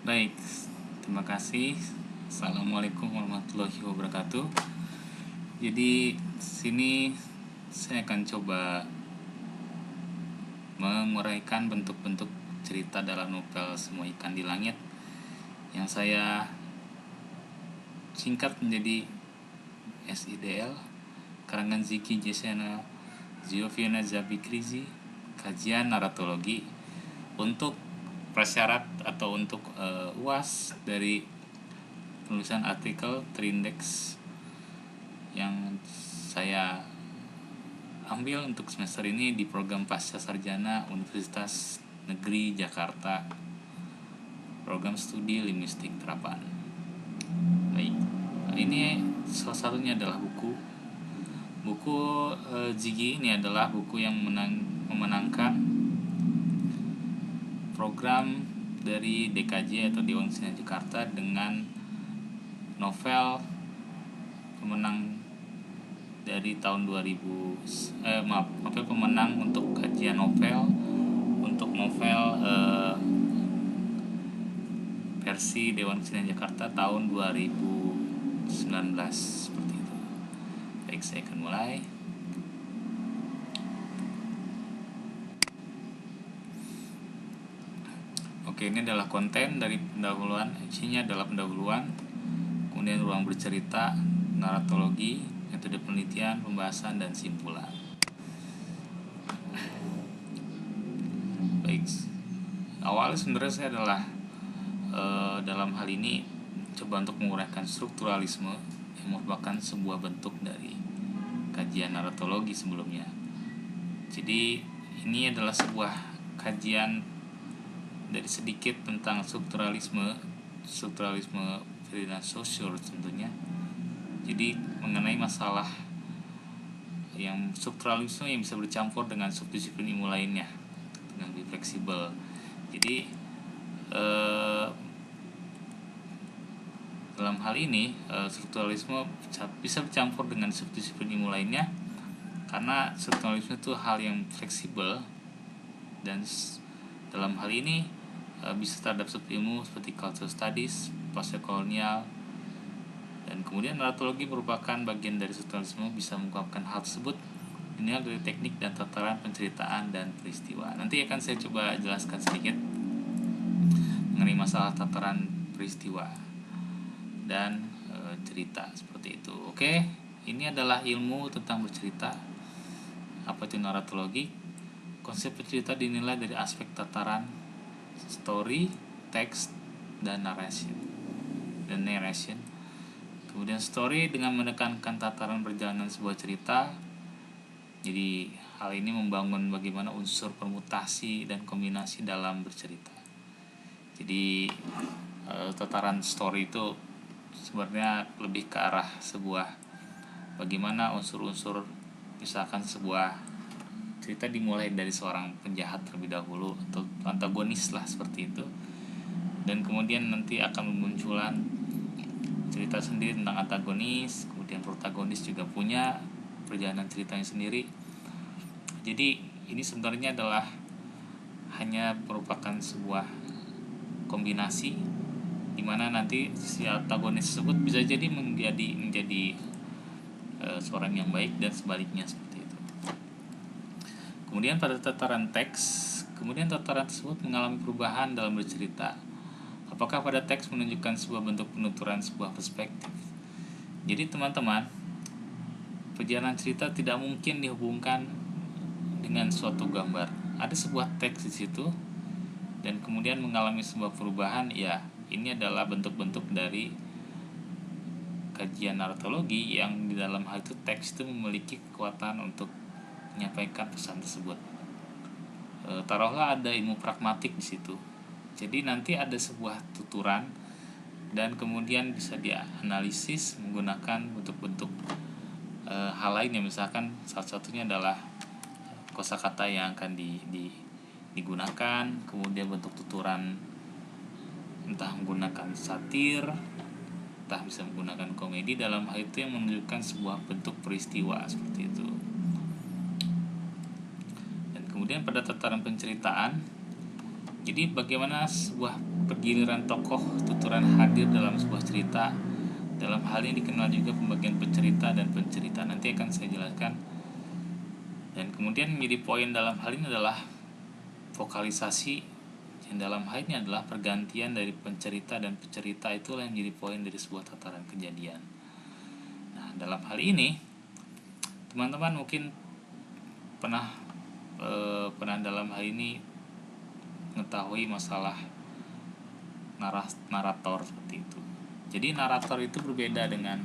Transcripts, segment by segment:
Baik, terima kasih. Assalamualaikum warahmatullahi wabarakatuh. Jadi sini saya akan coba menguraikan bentuk-bentuk cerita dalam novel Semua Ikan di Langit yang saya singkat menjadi SIDL, karangan Ziki Jesena Ziofiana Zabikrizi, kajian naratologi untuk prasyarat atau untuk UAS dari penulisan artikel terindeks yang saya ambil untuk semester ini di program Pasca Sarjana Universitas Negeri Jakarta, program studi linguistik terapan. Baik, ini salah satunya adalah buku Zigi. Ini adalah buku yang memenangkan program dari DKJ atau Dewan Kesenian Jakarta dengan novel pemenang dari tahun 2000 novel pemenang untuk kajian novel untuk novel versi Dewan Kesenian Jakarta tahun 2019 seperti itu. Baik, saya akan mulai. Oke, ini adalah konten dari pendahuluan. Isinya adalah pendahuluan, kemudian ruang bercerita, naratologi, metode penelitian, pembahasan, dan simpulan. Baik, awalnya sebenarnya saya adalah dalam hal ini coba untuk menguraikan strukturalisme yang merupakan sebuah bentuk dari kajian naratologi sebelumnya. Jadi ini adalah sebuah kajian dari sedikit tentang strukturalisme Ferdinand Saussure tentunya. Jadi mengenai masalah yang strukturalisme yang bisa bercampur dengan subdisiplin ilmu lainnya dengan lebih fleksibel. Jadi dalam hal ini strukturalisme bisa bercampur dengan subdisiplin ilmu lainnya karena strukturalisme itu hal yang fleksibel, dan dalam hal ini bisa terhadap subilmu seperti cultural studies, postkolonial, dan kemudian naratologi merupakan bagian dari strukturalisme, bisa mengungkapkan hal tersebut dinilai dari teknik dan tataran penceritaan dan peristiwa. Nanti akan saya coba jelaskan sedikit mengenai masalah tataran peristiwa dan cerita seperti itu. Oke, ini adalah ilmu tentang bercerita. Apa itu naratologi? Konsep bercerita dinilai dari aspek tataran story, teks, dan narration. Kemudian story dengan menekankan tataran perjalanan sebuah cerita. Jadi hal ini membangun bagaimana unsur permutasi dan kombinasi dalam bercerita. Jadi tataran story itu sebenarnya lebih ke arah sebuah bagaimana unsur-unsur, misalkan sebuah cerita dimulai dari seorang penjahat terlebih dahulu atau antagonis lah seperti itu, dan kemudian nanti akan memunculan cerita sendiri tentang antagonis, kemudian protagonis juga punya perjalanan ceritanya sendiri. Jadi ini sebenarnya adalah hanya merupakan sebuah kombinasi di mana nanti si antagonis tersebut bisa jadi menjadi seorang yang baik dan sebaliknya seperti itu. Kemudian pada tataran teks, kemudian tataran tersebut mengalami perubahan dalam bercerita. Apakah pada teks menunjukkan sebuah bentuk penuturan sebuah perspektif? Jadi teman-teman, perjalanan cerita tidak mungkin dihubungkan dengan suatu gambar. Ada sebuah teks di situ dan kemudian mengalami sebuah perubahan. Ya, ini adalah bentuk-bentuk dari kajian naratologi yang di dalam hal itu teks itu memiliki kekuatan untuk menyampaikan pesan tersebut. Taruhlah ada ilmu pragmatik di situ. Jadi nanti ada sebuah tuturan dan kemudian bisa dianalisis menggunakan bentuk-bentuk hal lain, yang misalkan salah satunya adalah kosakata yang akan digunakan, kemudian bentuk tuturan entah menggunakan satir, entah bisa menggunakan komedi. Dalam hal itu yang menunjukkan sebuah bentuk peristiwa seperti itu. Dan kemudian pada tataran penceritaan, jadi bagaimana sebuah pergiliran tokoh tuturan hadir dalam sebuah cerita. Dalam hal ini dikenal juga pembagian pencerita dan pencerita. Nanti akan saya jelaskan. Dan kemudian menjadi poin dalam hal ini adalah vokalisasi, yang dalam hal ini adalah pergantian dari pencerita dan pencerita, itulah yang menjadi poin dari sebuah tataran kejadian. Nah, dalam hal ini teman-teman mungkin pernah dalam hal ini mengetahui masalah narator seperti itu. Jadi narator itu berbeda dengan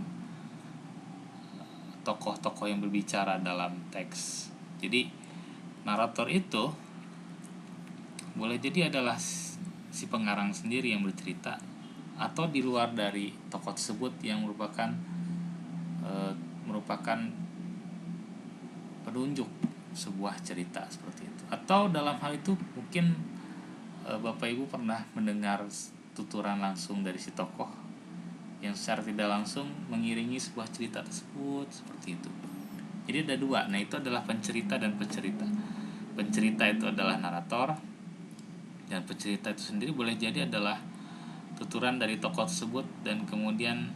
tokoh-tokoh yang berbicara dalam teks. Jadi narator itu boleh jadi adalah si pengarang sendiri yang bercerita, atau di luar dari tokoh tersebut yang merupakan penunjuk sebuah cerita seperti itu. Atau dalam hal itu mungkin Bapak Ibu pernah mendengar tuturan langsung dari si tokoh yang secara tidak langsung mengiringi sebuah cerita tersebut seperti itu. Jadi ada dua. Nah, itu adalah pencerita dan pencerita. Pencerita itu adalah narator, dan pencerita itu sendiri boleh jadi adalah tuturan dari tokoh tersebut dan kemudian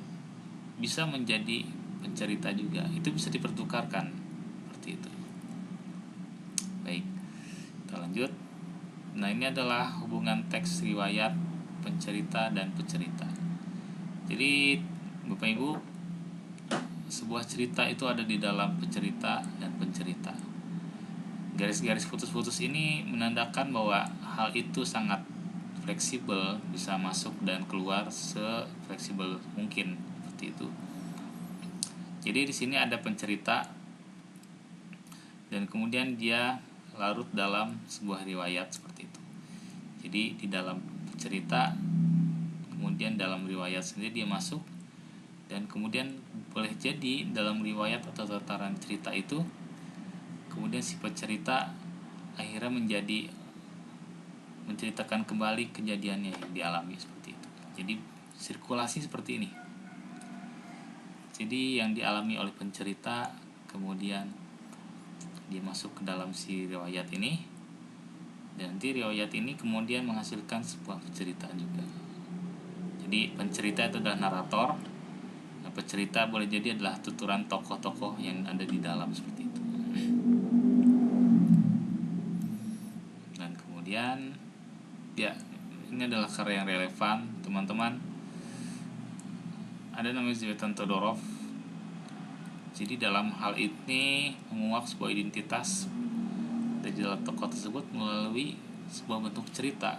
bisa menjadi pencerita juga. Itu bisa dipertukarkan seperti itu. Baik, kita lanjut. Nah, ini adalah hubungan teks riwayat, pencerita dan pencerita. Jadi Bapak Ibu, sebuah cerita itu ada di dalam pencerita dan pencerita. Garis-garis putus-putus ini menandakan bahwa hal itu sangat fleksibel, bisa masuk dan keluar sefleksibel mungkin seperti itu. Jadi di sini ada pencerita dan kemudian dia larut dalam sebuah riwayat seperti itu. Jadi di dalam cerita, kemudian dalam riwayat sendiri dia masuk, dan kemudian boleh jadi dalam riwayat atau tataran cerita itu kemudian si pencerita akhirnya menceritakan kembali kejadiannya yang dialami seperti itu. Jadi sirkulasi seperti ini. Jadi yang dialami oleh pencerita kemudian dia masuk ke dalam si riwayat ini, dan nanti riwayat ini kemudian menghasilkan sebuah pencerita juga. Jadi pencerita itu adalah narator, dan pencerita boleh jadi adalah tuturan tokoh-tokoh yang ada di dalam seperti itu. Dan kemudian ya, ini adalah karya yang relevan teman-teman. Ada namanya Zvetan Todorov. Jadi dalam hal ini menguak sebuah identitas dari dalam tokoh tersebut melalui sebuah bentuk cerita.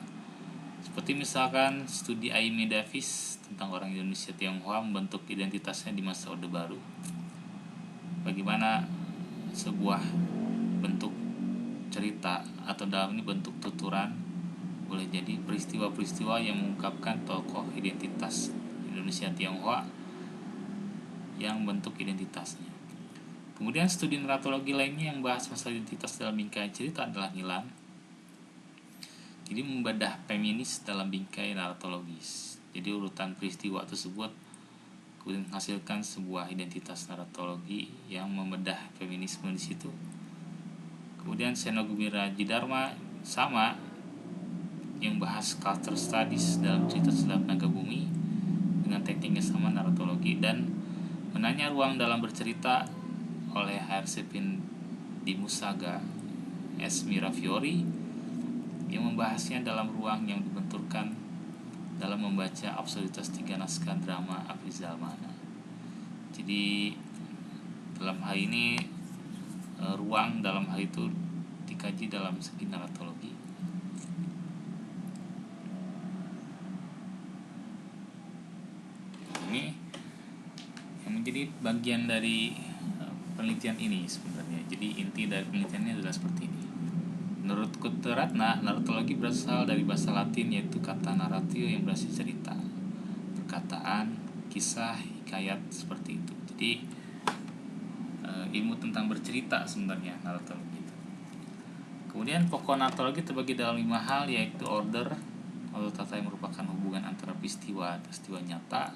Seperti misalkan studi Aimee Davis tentang orang Indonesia Tionghoa membentuk identitasnya di masa Orde Baru. Bagaimana sebuah bentuk cerita atau dalam ini bentuk tuturan boleh jadi peristiwa-peristiwa yang mengungkapkan tokoh identitas Indonesia Tionghoa yang bentuk identitasnya. Kemudian studi naratologi lainnya yang bahas masalah identitas dalam bingkai cerita adalah Nilan. Jadi membedah feminis dalam bingkai naratologis. Jadi urutan peristiwa tersebut kemudian menghasilkan sebuah identitas naratologi yang membedah feminisme di situ. Kemudian Seno Gumira Dharma sama yang bahas culture studies dalam cerita Selat Naga Bumi dengan tekniknya sama, naratologi. Dan Menanya Ruang dalam Bercerita oleh Harsepin Dimusaga S. Mirafiori yang membahasnya dalam ruang yang dibenturkan dalam membaca absolutas 3 naskah drama Afrizal Mana. Jadi dalam hal ini ruang dalam hal itu dikaji dalam segi naratologi. Ini yang menjadi bagian dari penelitian ini sebenarnya. Jadi inti dari penelitiannya adalah seperti ini. Menurut Kuteratna, naratologi berasal dari bahasa Latin yaitu kata naratio yang berarti cerita, perkataan, kisah, hikayat seperti itu. Jadi ilmu tentang bercerita sebenarnya naratologi itu. Kemudian pokok naratologi terbagi dalam 5 hal, yaitu order atau tata yang merupakan hubungan antara peristiwa nyata,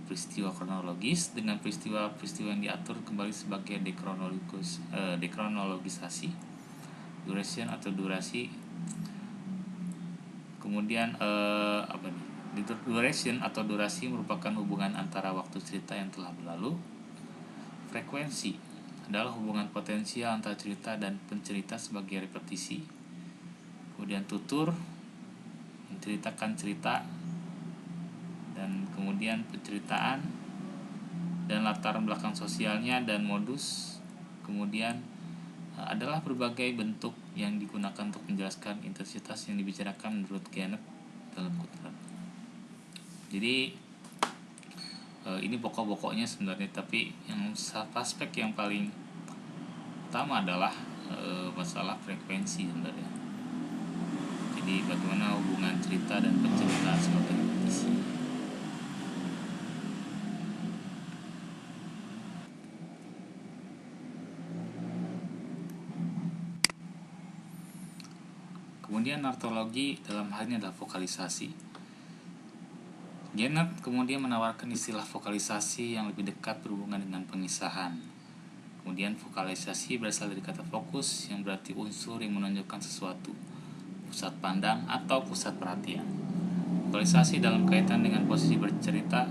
peristiwa kronologis dengan peristiwa-peristiwa yang diatur kembali sebagai dekronologisasi, duration atau durasi. kemudian duration atau durasi merupakan hubungan antara waktu cerita yang telah berlalu. Frekuensi adalah hubungan potensial antara cerita dan pencerita sebagai repetisi. Kemudian tutur menceritakan cerita, dan kemudian penceritaan dan latar belakang sosialnya dan modus. Kemudian adalah berbagai bentuk yang digunakan untuk menjelaskan intensitas yang dibicarakan menurut Gannett dalam kutipan. Jadi ini pokok-pokoknya sebenarnya, tapi yang aspek yang paling utama adalah masalah frekuensi sebenarnya. Jadi bagaimana hubungan cerita dan penceritaan sebagai repetisi. Kemudian narratologi dalam hal ini adalah vokalisasi. Gannett kemudian menawarkan istilah vokalisasi yang lebih dekat berhubungan dengan pengisahan. Kemudian vokalisasi berasal dari kata fokus yang berarti unsur yang menunjukkan sesuatu, pusat pandang atau pusat perhatian. Vokalisasi dalam kaitan dengan posisi pencerita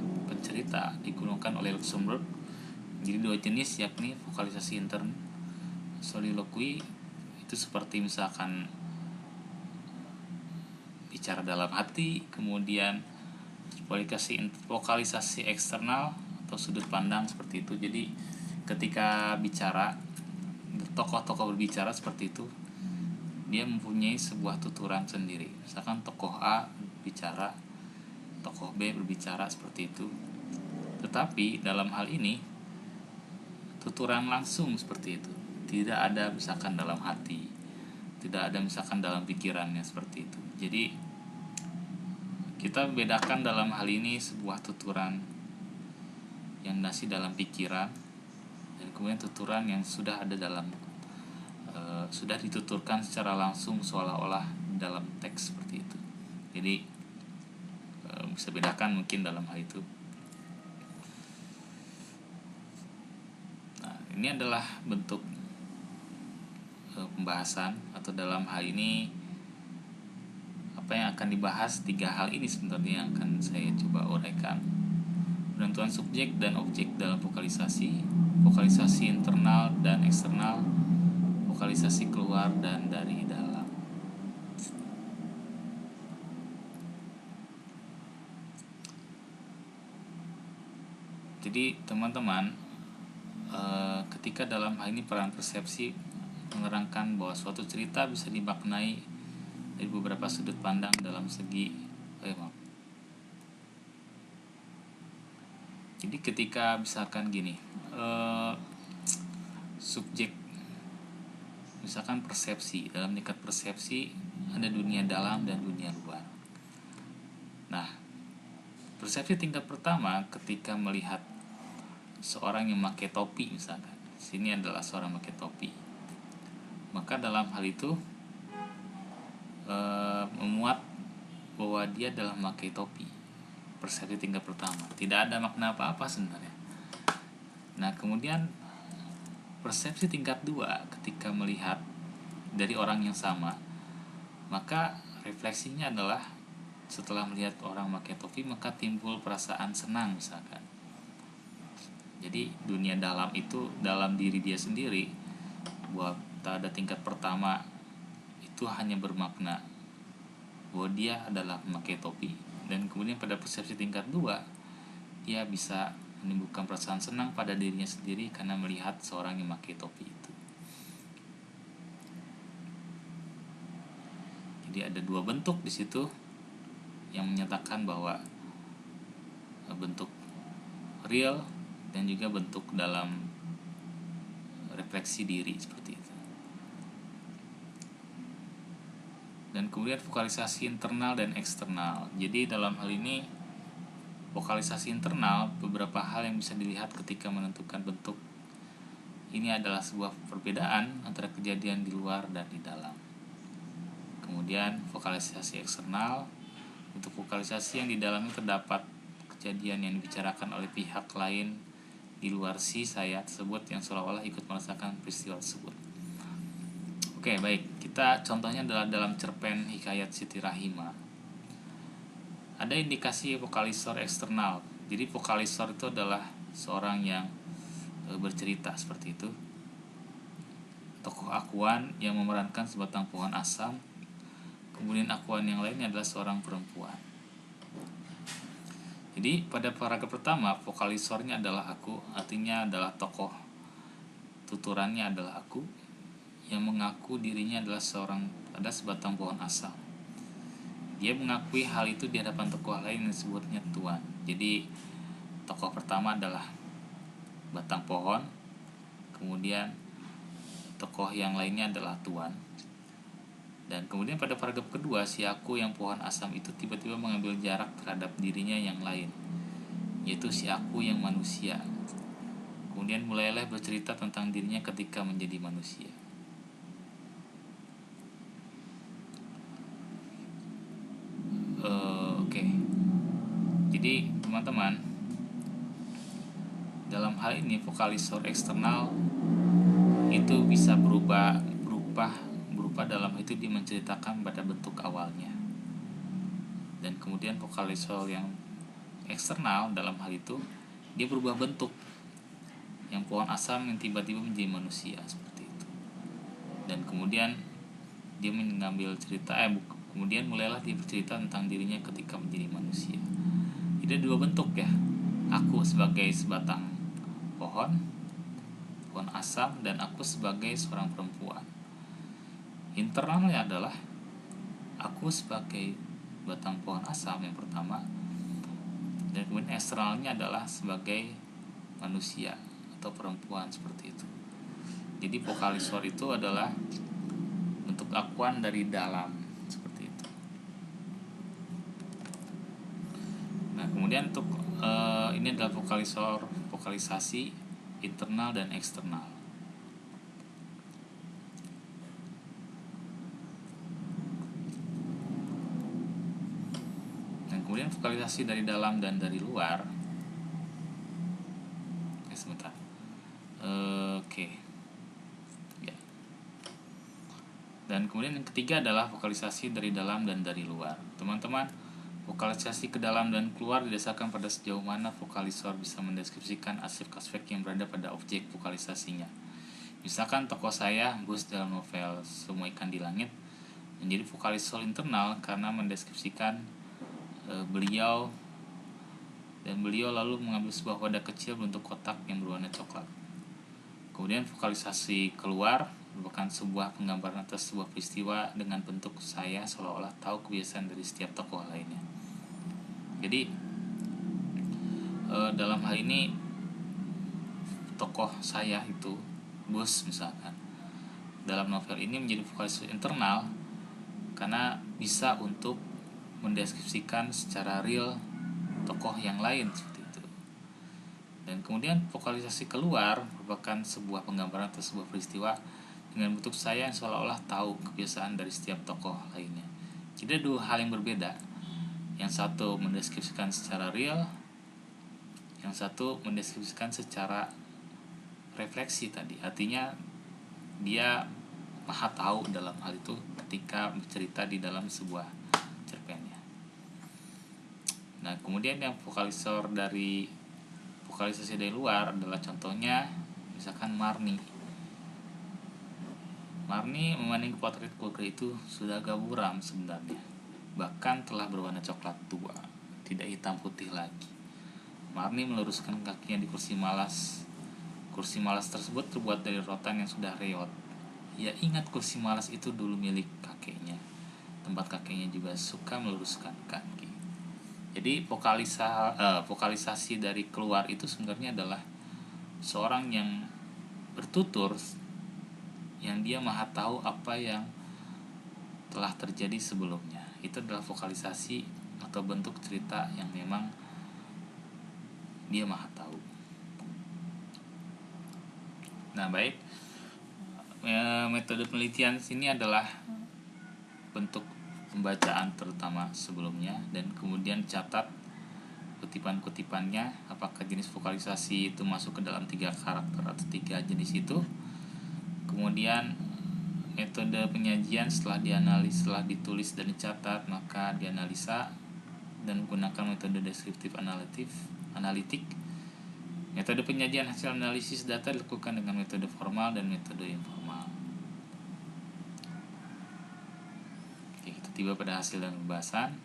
digunakan oleh Luxemburg. Jadi dua jenis, yakni vokalisasi intern soliloquy itu seperti misalkan bicara dalam hati, kemudian vokalisasi eksternal atau sudut pandang seperti itu. Jadi ketika bicara, tokoh-tokoh berbicara seperti itu, dia mempunyai sebuah tuturan sendiri. Misalkan tokoh A bicara, tokoh B berbicara seperti itu. Tetapi dalam hal ini tuturan langsung seperti itu. Tidak ada misalkan dalam hati, tidak ada misalkan dalam pikirannya seperti itu. Jadi kita membedakan dalam hal ini sebuah tuturan yang masih dalam pikiran dan kemudian tuturan yang sudah ada dalam sudah dituturkan secara langsung seolah-olah dalam teks seperti itu. Jadi bisa bedakan mungkin dalam hal itu. Nah, ini adalah bentuk pembahasan, atau dalam hal ini apa yang akan dibahas, 3 hal ini sebenarnya yang akan saya coba uraikan. Penentuan subjek dan objek dalam vokalisasi, vokalisasi internal dan eksternal, vokalisasi keluar dan dari dalam. Jadi teman-teman, ketika dalam hal ini peran persepsi menerangkan bahwa suatu cerita bisa dimaknai dari beberapa sudut pandang dalam segi Jadi ketika misalkan gini, subjek misalkan persepsi, dalam tingkat persepsi ada dunia dalam dan dunia luar. Nah, persepsi tingkat pertama ketika melihat seorang yang memakai topi, misalkan sini adalah seorang memakai topi, maka dalam hal itu memuat bahwa dia adalah memakai topi. Persepsi tingkat pertama, tidak ada makna apa-apa sebenarnya. Nah, kemudian persepsi tingkat 2 ketika melihat dari orang yang sama, maka refleksinya adalah setelah melihat orang memakai topi maka timbul perasaan senang misalkan. Jadi dunia dalam itu dalam diri dia sendiri, buat pada tingkat pertama itu hanya bermakna bahwa dia adalah memakai topi, dan kemudian pada persepsi tingkat 2 dia bisa menimbulkan perasaan senang pada dirinya sendiri karena melihat seorang yang memakai topi itu. Jadi ada 2 bentuk di situ yang menyatakan bahwa bentuk real dan juga bentuk dalam refleksi diri seperti itu. Dan kemudian vokalisasi internal dan eksternal. Jadi dalam hal ini vokalisasi internal, beberapa hal yang bisa dilihat ketika menentukan bentuk ini adalah sebuah perbedaan antara kejadian di luar dan di dalam. Kemudian vokalisasi eksternal, untuk vokalisasi yang di dalamnya terdapat kejadian yang dibicarakan oleh pihak lain di luar si saya tersebut yang seolah-olah ikut merasakan peristiwa tersebut. Oke, baik. Kita contohnya adalah dalam cerpen Hikayat Siti Rahimah. Ada indikasi vokalisor eksternal. Jadi vokalisor itu adalah seorang yang bercerita seperti itu. Tokoh akuan yang memerankan sebatang pohon asam. Kemudian akuan yang lainnya adalah seorang perempuan. Jadi pada paragraf pertama vokalisornya adalah aku, artinya adalah tokoh tuturannya adalah aku yang mengaku dirinya adalah sebatang pohon asam. Dia mengakui hal itu di hadapan tokoh lain yang disebutnya tuan. Jadi tokoh pertama adalah batang pohon, kemudian tokoh yang lainnya adalah tuan. Dan kemudian pada paragraf kedua, si aku yang pohon asam itu tiba-tiba mengambil jarak terhadap dirinya yang lain, yaitu si aku yang manusia. Kemudian mulailah bercerita tentang dirinya ketika menjadi manusia. Oke. Jadi teman-teman, dalam hal ini vokalisor eksternal itu bisa berupa dalam itu dia menceritakan pada bentuk awalnya. Dan kemudian vokalisor yang eksternal dalam hal itu dia berubah bentuk, yang pohon asam yang tiba-tiba menjadi manusia seperti itu. Dan kemudian dia mengambil cerita kemudian mulailah dia bercerita tentang dirinya ketika menjadi manusia. Jadi dua bentuk ya, aku sebagai sebatang pohon asam, dan aku sebagai seorang perempuan. Internalnya adalah aku sebagai batang pohon asam yang pertama, dan kemudian eksternalnya adalah sebagai manusia atau perempuan seperti itu. Jadi vokalisor itu adalah bentuk akuan dari dalam seperti itu. Nah kemudian untuk ini adalah vokalisasi internal dan eksternal. Kemudian vokalisasi dari dalam dan dari luar. Sebentar. Oke. Ya. Dan kemudian yang ketiga adalah vokalisasi dari dalam dan dari luar. Teman-teman, vokalisasi ke dalam dan keluar didasarkan pada sejauh mana vokalisor bisa mendeskripsikan aspek-aspek yang berada pada objek vokalisasinya. Misalkan tokoh saya, Bus, dalam novel Semua Ikan di Langit menjadi vokalisor internal karena mendeskripsikan beliau lalu mengambil sebuah wadah kecil bentuk kotak yang berwarna coklat. Kemudian vokalisasi keluar merupakan sebuah penggambaran atas sebuah peristiwa dengan bentuk saya seolah-olah tahu kebiasaan dari setiap tokoh lainnya. Jadi dalam hal ini tokoh saya itu Bus misalkan dalam novel ini menjadi vokalisasi internal karena bisa untuk mendeskripsikan secara real tokoh yang lain seperti itu. Dan kemudian vokalisasi keluar merupakan sebuah penggambaran atau sebuah peristiwa dengan bentuk saya yang seolah-olah tahu kebiasaan dari setiap tokoh lainnya. Jadi dua hal yang berbeda. Yang satu mendeskripsikan secara real, yang satu mendeskripsikan secara refleksi tadi. Artinya dia maha tahu dalam hal itu ketika bercerita di dalam sebuah cerpennya. Nah kemudian yang vokalisasi dari luar adalah contohnya misalkan Marni memandang potret keluarga itu sudah agak buram sebenarnya, bahkan telah berwarna coklat tua, tidak hitam putih lagi. Marni meluruskan kakinya di kursi malas. Kursi malas tersebut terbuat dari rotan yang sudah reot. Ia ingat kursi malas itu dulu milik kakeknya. Tempat kakeknya juga suka meluruskan kaki. Jadi vokalisasi dari keluar itu sebenarnya adalah seorang yang bertutur, yang dia maha tahu apa yang telah terjadi sebelumnya. Itu adalah vokalisasi atau bentuk cerita yang memang dia maha tahu. Nah baik, metode penelitian sini adalah bentuk pembacaan terutama sebelumnya, dan kemudian catat kutipan-kutipannya, apakah jenis vokalisasi itu masuk ke dalam 3 karakter atau 3 jenis itu. Kemudian metode penyajian setelah ditulis dan dicatat, maka dianalisa dan menggunakan metode deskriptif analitik. Metode penyajian hasil analisis data dilakukan dengan metode formal dan metode informal. Oke, kita tiba pada hasil dan pembahasan.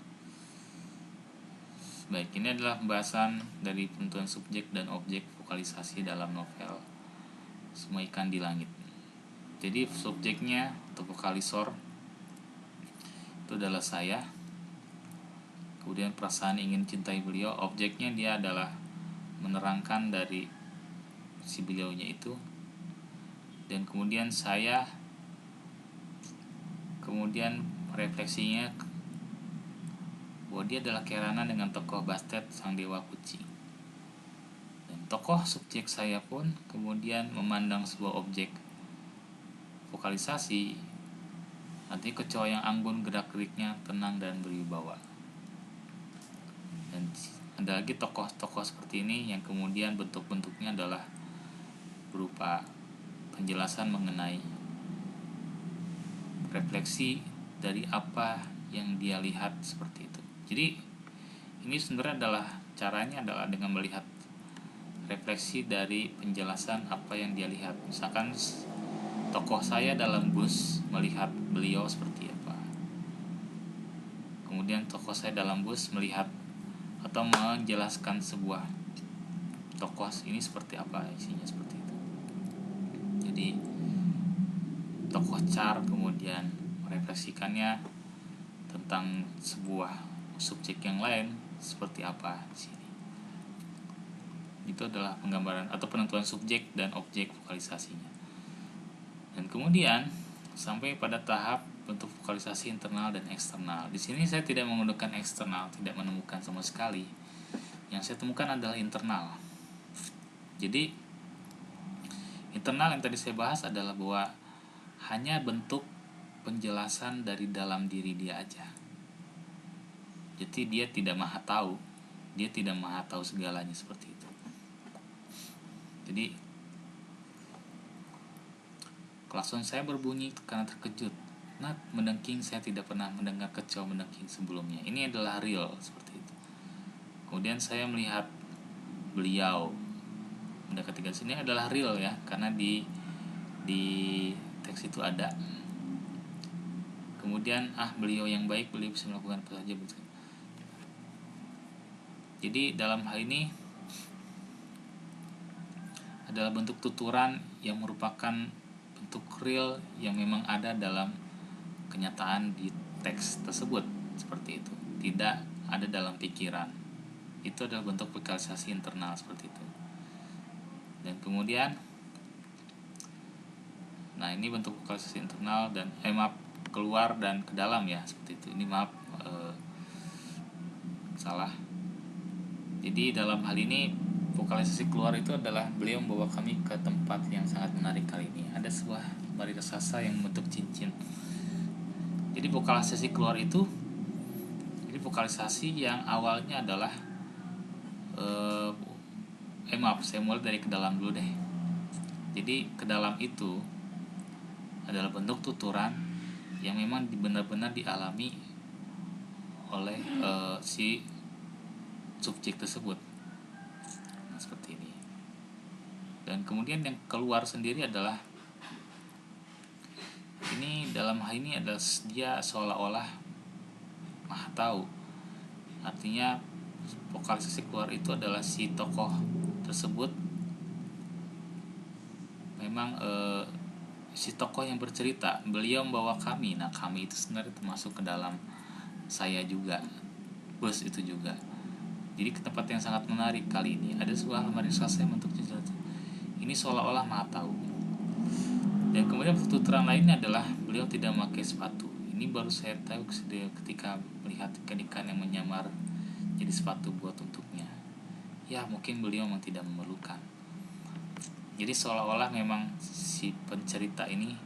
Baik, ini adalah pembahasan dari penentuan subjek dan objek vokalisasi dalam novel Semua Ikan di Langit. Jadi subjeknya atau vokalisor itu adalah saya. Kemudian perasaan ingin cintai beliau, objeknya dia adalah menerangkan dari si beliaunya itu. Dan kemudian saya, kemudian refleksinya bahwa dia adalah keheranan dengan tokoh Bastet, sang dewa kucing. Dan tokoh subjek saya pun kemudian memandang sebuah objek vokalisasi, artinya kecoa yang anggun, gerak-geriknya tenang dan berwibawa. Dan ada lagi tokoh-tokoh seperti ini yang kemudian bentuk-bentuknya adalah berupa penjelasan mengenai refleksi dari apa yang dia lihat seperti itu. Jadi ini sebenarnya caranya adalah dengan melihat refleksi dari penjelasan apa yang dia lihat. Misalkan tokoh saya dalam bus melihat beliau seperti apa. Kemudian tokoh saya dalam bus melihat atau menjelaskan sebuah tokoh ini seperti apa, isinya seperti itu. Jadi tokoh Char kemudian merefleksikannya tentang sebuah subjek yang lain seperti apa di sini. Itu adalah penggambaran atau penentuan subjek dan objek vokalisasinya. Dan kemudian sampai pada tahap bentuk vokalisasi internal dan eksternal. Di sini saya tidak menggunakan eksternal, tidak menemukan sama sekali. Yang saya temukan adalah internal. Jadi internal yang tadi saya bahas adalah bahwa hanya bentuk penjelasan dari dalam diri dia aja. Jadi dia tidak maha tahu, dia tidak maha tahu segalanya seperti itu. Jadi klakson saya berbunyi karena terkejut. Nat mendengking, saya tidak pernah mendengar kecoa mendengking sebelumnya. Ini adalah real seperti itu. Kemudian saya melihat beliau mendekati garis ini adalah real ya, karena di teks itu ada. Kemudian beliau yang baik, beliau bisa melakukan apa saja. Jadi dalam hal ini adalah bentuk tuturan yang merupakan bentuk real yang memang ada dalam kenyataan di teks tersebut seperti itu, tidak ada dalam pikiran. Itu adalah bentuk vokalisasi internal seperti itu. Dan kemudian ini bentuk vokalisasi internal dan keluar dan ke dalam ya seperti itu. Ini salah. Jadi dalam hal ini vokalisasi keluar itu adalah beliau membawa kami ke tempat yang sangat menarik kali ini. Ada sebuah bari raksasa yang membentuk cincin. Jadi vokalisasi keluar itu, jadi vokalisasi yang awalnya adalah saya mulai dari ke dalam dulu deh. Jadi ke dalam itu adalah bentuk tuturan yang memang benar-benar dialami oleh si subjek tersebut. Seperti ini. Dan kemudian yang keluar sendiri adalah ini, dalam hal ini adalah dia seolah-olah maha tahu. Artinya vokalisasi keluar itu adalah si tokoh tersebut memang si tokoh yang bercerita, beliau membawa kami. Nah, kami itu sebenarnya termasuk ke dalam saya juga, bus itu juga. Jadi ke tempat yang sangat menarik kali ini. Ada sebuah lemari raksasa yang bentuk cerita. Ini seolah-olah maha tahu. Dan kemudian tuturan lainnya adalah beliau tidak memakai sepatu. Ini baru saya tahu ketika melihat ikan-ikan yang menyamar jadi sepatu buat untuknya. Ya, mungkin beliau memang tidak memerlukan. Jadi seolah-olah memang si pencerita ini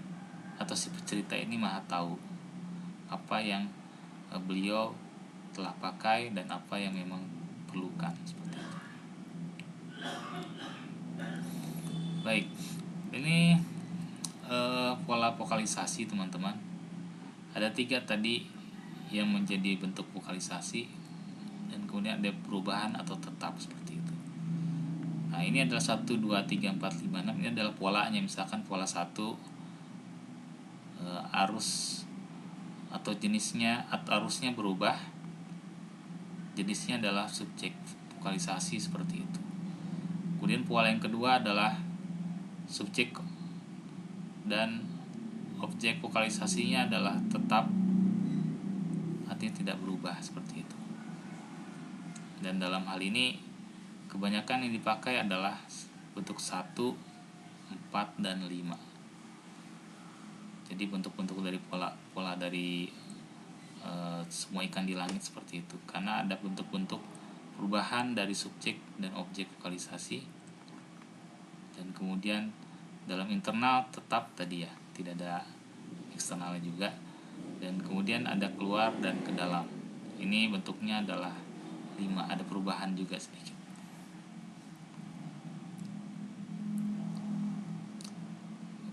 atau si pencerita ini maha tahu apa yang beliau telah pakai dan apa yang memang perlukan seperti itu. Baik, ini pola vokalisasi teman-teman. Ada 3 tadi yang menjadi bentuk vokalisasi, dan kemudian ada perubahan atau tetap seperti itu. Nah, ini adalah 1, 2, 3, 4, 5, 6. Ini adalah polanya. Misalkan pola 1, arus atau jenisnya atau arusnya berubah. Jenisnya adalah subjek vokalisasi seperti itu. Kemudian pola yang kedua adalah subjek dan objek vokalisasinya adalah tetap, artinya tidak berubah seperti itu. Dan dalam hal ini kebanyakan yang dipakai adalah bentuk 1, 4, dan 5. Jadi bentuk-bentuk dari pola dari semua ikan di langit seperti itu, karena ada bentuk-bentuk perubahan dari subjek dan objek vokalisasi. Dan kemudian dalam internal tetap tadi ya, tidak ada eksternalnya juga. Dan kemudian ada keluar dan ke dalam. Ini bentuknya adalah 5, ada perubahan juga sedikit.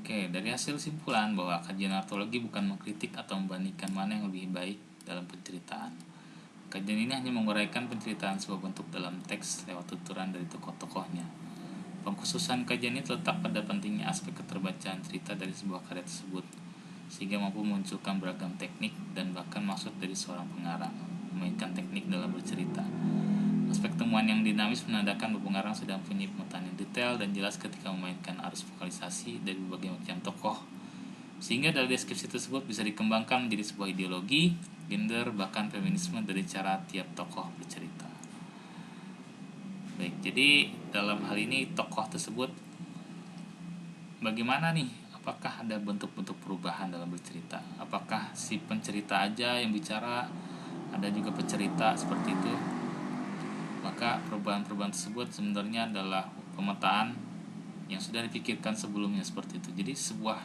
Oke, dari hasil simpulan bahwa kajian narratologi bukan mengkritik atau membandingkan mana yang lebih baik dalam penceritaan. Kajian ini hanya menguraikan penceritaan sebuah bentuk dalam teks lewat tuturan dari tokoh-tokohnya. Pengkhususan kajian ini terletak pada pentingnya aspek keterbacaan cerita dari sebuah karya tersebut, sehingga mampu memunculkan beragam teknik dan bahkan maksud dari seorang pengarang memainkan teknik dalam bercerita. Aspek temuan yang dinamis menandakan bahwa pengarang sudah mempunyai pengetahuan yang detail dan jelas ketika memainkan arus vokalisasi dari berbagai macam tokoh, sehingga dari deskripsi tersebut bisa dikembangkan menjadi sebuah ideologi, gender, bahkan feminisme dari cara tiap tokoh bercerita. Baik, jadi dalam hal ini tokoh tersebut bagaimana nih? Apakah ada bentuk-bentuk perubahan dalam bercerita? Apakah si pencerita aja yang bicara, ada juga pencerita seperti itu? Maka perubahan-perubahan tersebut sebenarnya adalah pemetaan yang sudah dipikirkan sebelumnya seperti itu. Jadi sebuah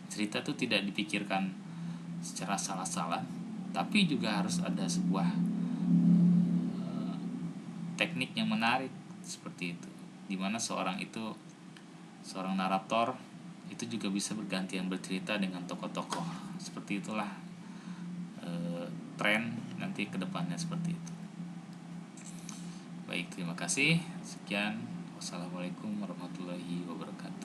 cerita itu tidak dipikirkan secara salah-salah, tapi juga harus ada sebuah teknik yang menarik seperti itu, dimana seorang narator itu juga bisa bergantian bercerita dengan tokoh-tokoh. Seperti itulah tren nanti ke depannya seperti itu. Baik, terima kasih. Sekian. Wassalamualaikum warahmatullahi wabarakatuh.